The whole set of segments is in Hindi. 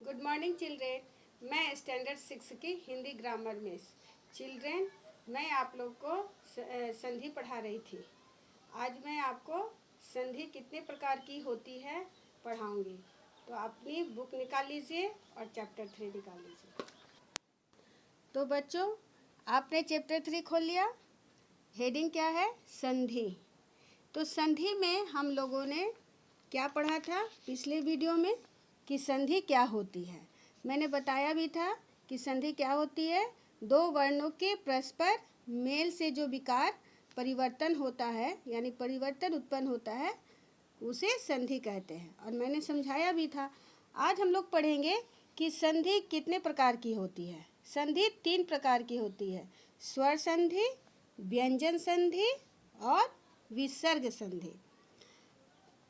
Good morning children. मैं स्टैंडर्ड 6 की हिंदी ग्रामर मिस। चिल्ड्रेन, मैं आप लोग को संधि पढ़ा रही थी। आज मैं आपको संधि कितने प्रकार की होती है पढ़ाऊंगी। तो अपनी बुक निकाल लीजिए और चैप्टर 3 निकाल लीजिए। तो बच्चों, आपने चैप्टर 3 खोल लिया। हेडिंग क्या है? संधि। तो संधि में हम लोगों ने क्या पढ़ा था पिछले वीडियो में कि संधि क्या होती है। मैंने बताया भी था कि संधि क्या होती है। दो वर्णों के परस्पर मेल से जो विकार परिवर्तन होता है, यानी परिवर्तन उत्पन्न होता है, उसे संधि कहते हैं। और मैंने समझाया भी था। आज हम लोग पढ़ेंगे कि संधि कितने प्रकार की होती है। संधि 3 प्रकार की होती है: स्वर संधि, व्यंजन संधि और विसर्ग संधि।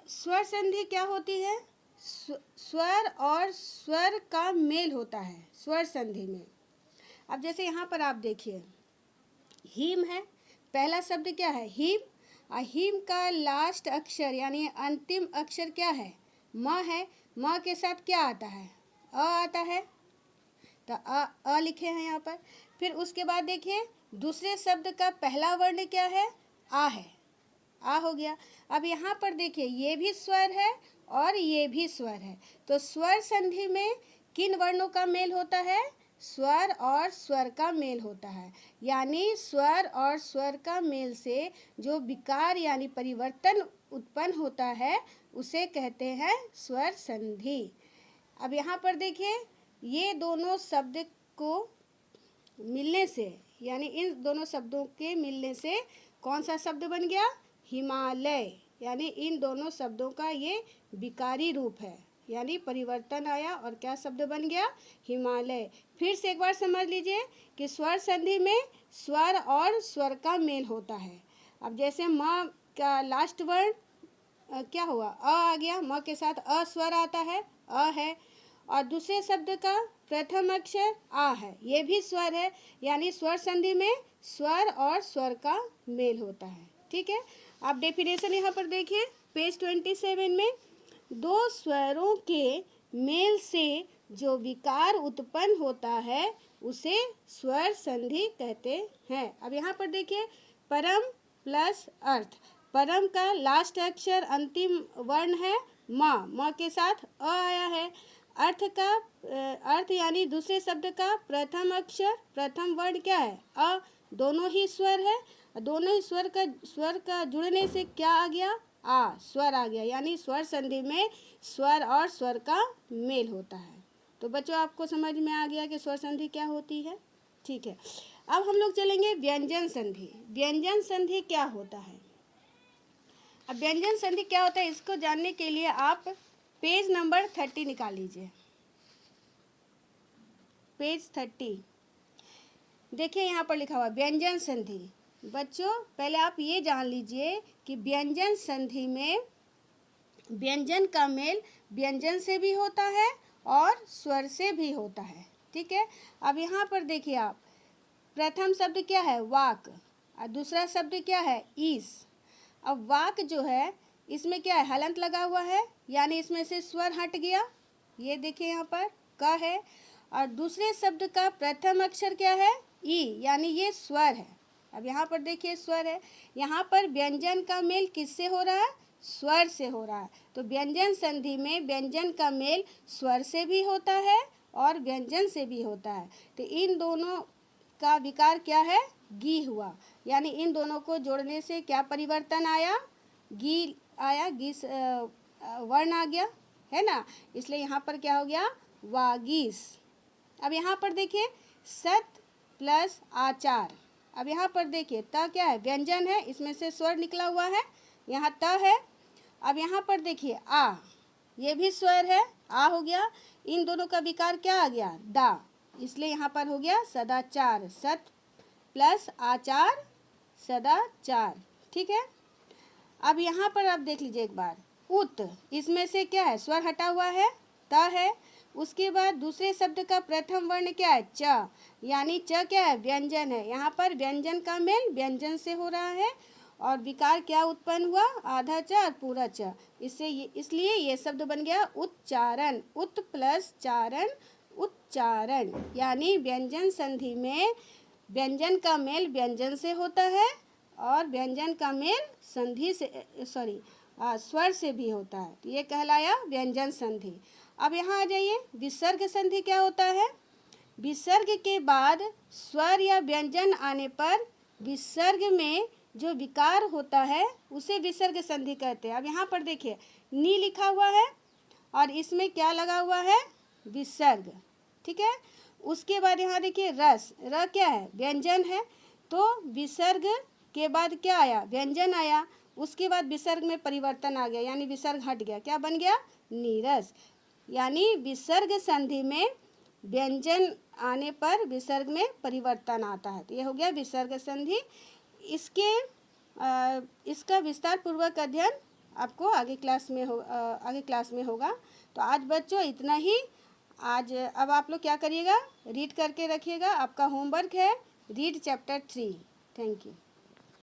स्वर संधि क्या होती है? स्वर और स्वर का मेल होता है स्वर संधि में। अब जैसे यहाँ पर आप देखिए, हिम है। पहला शब्द क्या है? हिम। और हिम का लास्ट अक्षर यानी अंतिम अक्षर क्या है? म है। म के साथ क्या आता है? अ आता है। तो अ लिखे हैं यहाँ पर। फिर उसके बाद देखिए, दूसरे शब्द का पहला वर्ण क्या है? आ है। आ हो गया। अब यहाँ पर देखिए, ये भी स्वर है और ये भी स्वर है। तो स्वर संधि में किन वर्णों का मेल होता है? स्वर और स्वर का मेल होता है। यानी स्वर और स्वर का मेल से जो विकार यानी परिवर्तन उत्पन्न होता है, उसे कहते हैं स्वर संधि। अब यहाँ पर देखिए, ये दोनों शब्द को मिलने से, यानी इन दोनों शब्दों के मिलने से कौन सा शब्द बन गया? हिमालय। यानी इन दोनों शब्दों का ये विकारी रूप है, यानी परिवर्तन आया और क्या शब्द बन गया? हिमालय। फिर से एक बार समझ लीजिए कि स्वर संधि में स्वर और स्वर का मेल होता है। अब जैसे म का लास्ट वर्ण क्या हुआ? आ गया। म के साथ अ स्वर आता है, अ है। और दूसरे शब्द का प्रथम अक्षर आ है, ये भी स्वर है। यानी स्वर संधि में स्वर और स्वर का मेल होता है। ठीक है। आप डेफिनेशन यहाँ पर देखिए, पेज 27 में, दो स्वरों के मेल से जो विकार उत्पन्न होता है उसे स्वर संधि कहते हैं। अब यहाँ पर देखिए, परम प्लस अर्थ। परम का लास्ट अक्षर अंतिम वर्ण है म के साथ अ आया है। अर्थ का अर्थ यानी दूसरे शब्द का प्रथम अक्षर प्रथम वर्ण क्या है? अ। दोनों ही स्वर है। दोनों ही स्वर का जुड़ने से क्या आ गया? आ, स्वर आ गया। यानी स्वर संधि में स्वर और स्वर का मेल होता है। तो बच्चों, आपको समझ में आ गया कि स्वर संधि क्या होती है। ठीक है। अब हम लोग चलेंगे व्यंजन संधि। व्यंजन संधि क्या होता है? अब व्यंजन संधि क्या होता है, इसको जानने के लिए आप पेज नंबर 30 निकाल लीजिए। पेज 30 देखिए, यहाँ पर लिखा हुआ व्यंजन संधि। बच्चों, पहले आप ये जान लीजिए कि व्यंजन संधि में व्यंजन का मेल व्यंजन से भी होता है और स्वर से भी होता है। ठीक है। अब यहाँ पर देखिए आप, प्रथम शब्द क्या है? वाक। और दूसरा शब्द क्या है? ईस। अब वाक जो है, इसमें क्या है? हलंत लगा हुआ है, यानी इसमें से स्वर हट गया। ये देखिए यहाँ पर क है। और दूसरे शब्द का प्रथम अक्षर क्या है? ई, यानी ये स्वर है। अब यहाँ पर देखिए स्वर है। यहाँ पर व्यंजन का मेल किससे हो रहा है? स्वर से हो रहा है। तो व्यंजन संधि में व्यंजन का मेल स्वर से भी होता है और व्यंजन से भी होता है। तो इन दोनों का विकार क्या है? गी हुआ। यानी इन दोनों को जोड़ने से क्या परिवर्तन आया? गी आया, गी वर्ण आ गया, है ना। इसलिए यहाँ पर क्या हो गया? वागीस। अब यहाँ पर देखिए, सत प्लस आचार। अब यहाँ पर देखिए, त क्या है? व्यंजन है, इसमें से स्वर निकला हुआ है, यहाँ त है। अब यहाँ पर देखिए आ, ये भी स्वर है, आ हो गया। इन दोनों का विकार क्या आ गया? दा। इसलिए यहाँ पर हो गया सदाचार। सत प्लस आचार, सदाचार। ठीक है। अब यहाँ पर आप देख लीजिए एक बार, उत, इसमें से क्या है? स्वर हटा हुआ है, त है। उसके बाद दूसरे शब्द का प्रथम वर्ण क्या है? च, यानी च क्या है? व्यंजन है। यहाँ पर व्यंजन का मेल व्यंजन से हो रहा है और विकार क्या उत्पन्न हुआ, आधा च और पूरा च, इसलिए ये शब्द बन गया उच्चारण। उत प्लस चारण, उच्चारण। यानी व्यंजन संधि में व्यंजन का मेल व्यंजन से होता है और व्यंजन का मेल संधि से स्वर से भी होता है, तो ये कहलाया व्यंजन संधि। अब यहाँ आ जाइए, विसर्ग संधि क्या होता है। विसर्ग के बाद स्वर या व्यंजन आने पर विसर्ग में जो विकार होता है उसे विसर्ग संधि कहते हैं। अब यहाँ पर देखिए नी लिखा हुआ है और इसमें क्या लगा हुआ है, विसर्ग, ठीक है। उसके बाद यहाँ देखिए रस, र क्या है, व्यंजन है, तो विसर्ग के बाद क्या आया, व्यंजन आया, उसके बाद विसर्ग में परिवर्तन आ गया, यानी विसर्ग हट गया, क्या बन गया, नीरस। यानी विसर्ग संधि में व्यंजन आने पर विसर्ग में परिवर्तन आता है, तो ये हो गया विसर्ग संधि। इसका विस्तार पूर्वक अध्ययन आपको आगे क्लास में होगा। तो आज बच्चों इतना ही। अब आप लोग क्या करिएगा, रीड करके रखिएगा, आपका होमवर्क है रीड चैप्टर 3। Thank you.